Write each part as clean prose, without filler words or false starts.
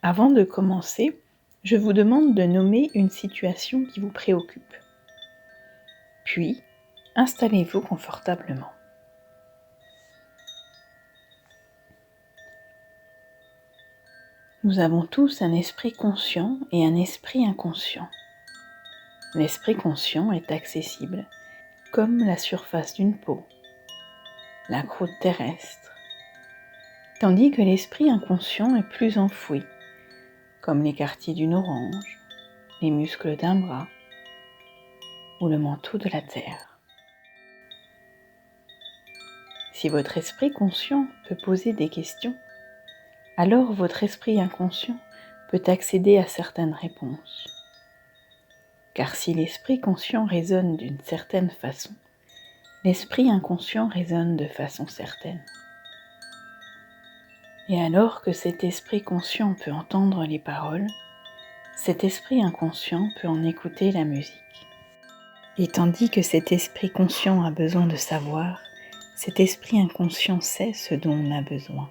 Avant de commencer, je vous demande de nommer une situation qui vous préoccupe. Puis, installez-vous confortablement. Nous avons tous un esprit conscient et un esprit inconscient. L'esprit conscient est accessible, comme la surface d'une peau, la croûte terrestre, tandis que l'esprit inconscient est plus enfoui, comme les quartiers d'une orange, les muscles d'un bras ou le manteau de la terre. Si votre esprit conscient peut poser des questions, alors votre esprit inconscient peut accéder à certaines réponses. Car si l'esprit conscient raisonne d'une certaine façon, l'esprit inconscient raisonne de façon certaine. Et alors que cet esprit conscient peut entendre les paroles, cet esprit inconscient peut en écouter la musique. Et tandis que cet esprit conscient a besoin de savoir, cet esprit inconscient sait ce dont on a besoin.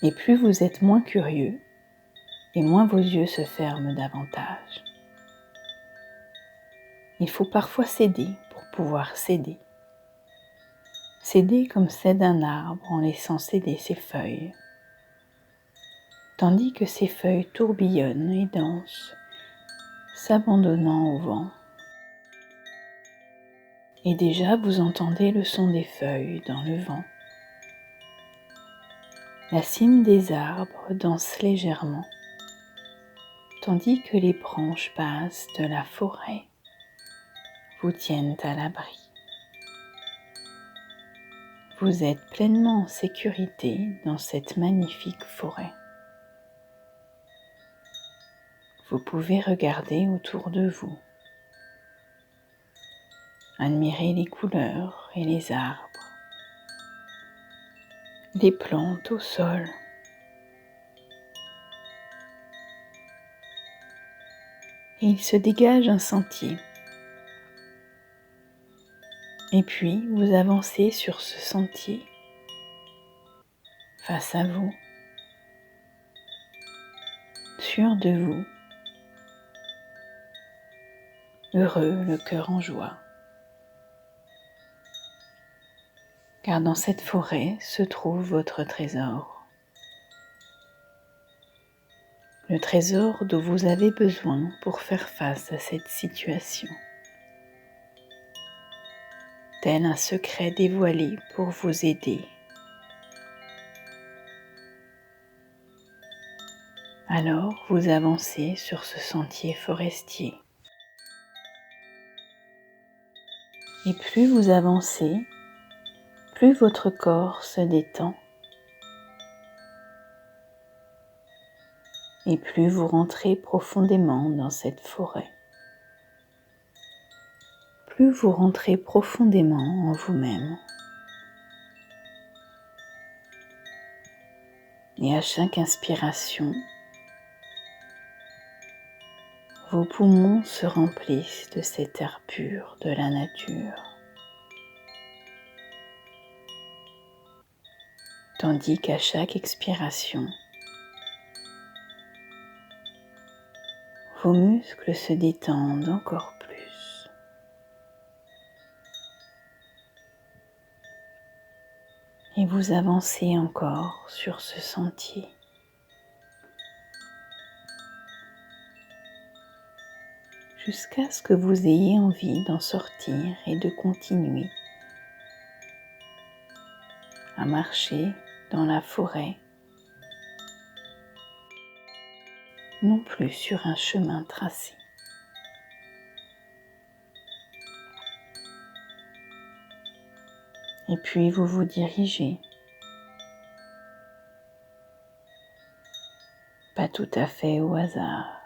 Et plus vous êtes moins curieux, et moins vos yeux se ferment davantage. Il faut parfois céder pour pouvoir céder. Céder comme cède un arbre en laissant céder ses feuilles, tandis que ces feuilles tourbillonnent et dansent, s'abandonnant au vent. Et déjà vous entendez le son des feuilles dans le vent. La cime des arbres danse légèrement, tandis que les branches basses de la forêt vous tiennent à l'abri. Vous êtes pleinement en sécurité dans cette magnifique forêt. Vous pouvez regarder autour de vous, admirer les couleurs et les arbres, les plantes au sol. Et il se dégage un sentier. Et puis vous avancez sur ce sentier, face à vous, sûr de vous, heureux, le cœur en joie. Car dans cette forêt se trouve votre trésor. Le trésor dont vous avez besoin pour faire face à cette situation. Tel un secret dévoilé pour vous aider. Alors vous avancez sur ce sentier forestier. Et plus vous avancez, plus votre corps se détend. Et plus vous rentrez profondément dans cette forêt. Plus vous rentrez profondément en vous-même. Et à chaque inspiration, vos poumons se remplissent de cet air pur de la nature. Tandis qu'à chaque expiration, vos muscles se détendent encore plus. Et vous avancez encore sur ce sentier. Jusqu'à ce que vous ayez envie d'en sortir et de continuer à marcher dans la forêt, non plus sur un chemin tracé. Et puis vous vous dirigez, pas tout à fait au hasard,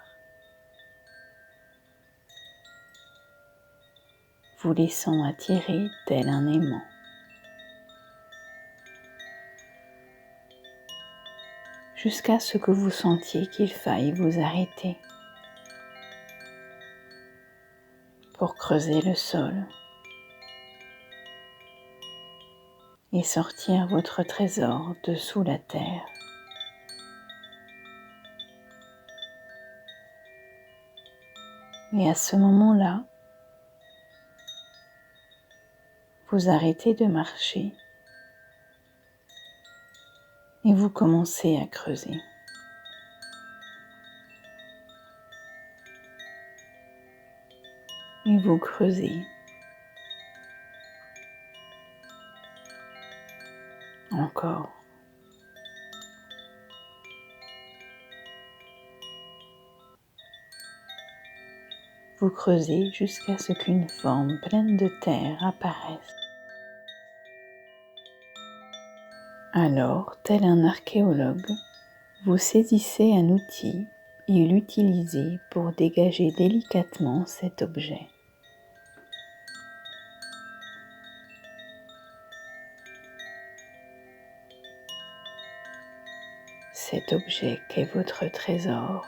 vous laissant attirer tel un aimant. Jusqu'à ce que vous sentiez qu'il faille vous arrêter pour creuser le sol et sortir votre trésor de sous la terre. Et à ce moment-là, vous arrêtez de marcher et vous commencez à creuser. Et vous creusez. Encore. Vous creusez jusqu'à ce qu'une forme pleine de terre apparaisse. Alors, tel un archéologue, vous saisissez un outil et l'utilisez pour dégager délicatement cet objet. Cet objet qu'est votre trésor.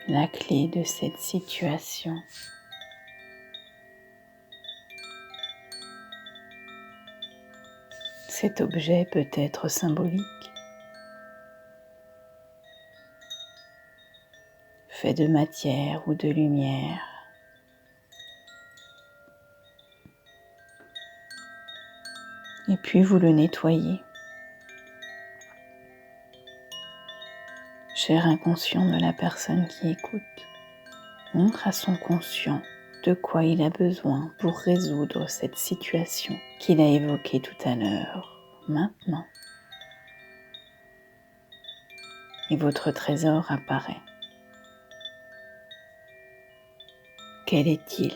La clé de cette situation. Cet objet peut être symbolique, fait de matière ou de lumière. Et puis vous le nettoyez. Cher inconscient de la personne qui écoute, montre à son conscient de quoi il a besoin pour résoudre cette situation qu'il a évoquée tout à l'heure, maintenant. Et votre trésor apparaît. Quel est-il ?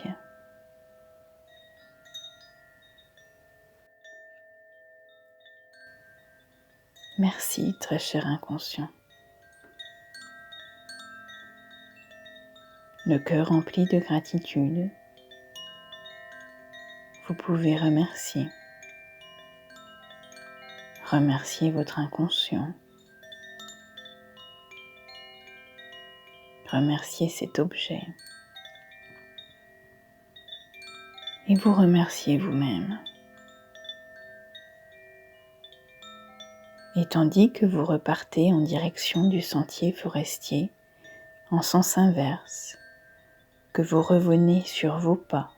Merci, très cher inconscient. Le cœur rempli de gratitude, vous pouvez remercier. Remerciez votre inconscient. Remerciez cet objet. Et vous remerciez vous-même. Et tandis que vous repartez en direction du sentier forestier, en sens inverse, que vous revenez sur vos pas,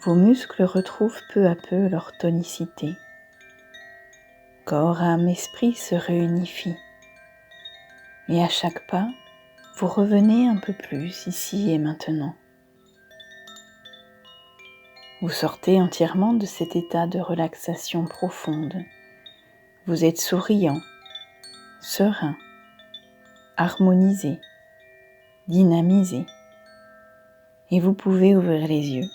vos muscles retrouvent peu à peu leur tonicité. Corps, âme, esprit se réunifient. Et à chaque pas, vous revenez un peu plus ici et maintenant. Vous sortez entièrement de cet état de relaxation profonde. Vous êtes souriant, serein, harmonisé, dynamisé. Et vous pouvez ouvrir les yeux.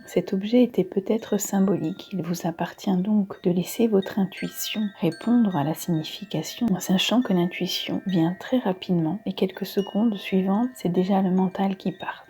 Cet objet était peut-être symbolique, il vous appartient donc de laisser votre intuition répondre à la signification, en sachant que l'intuition vient très rapidement et quelques secondes suivantes, c'est déjà le mental qui part.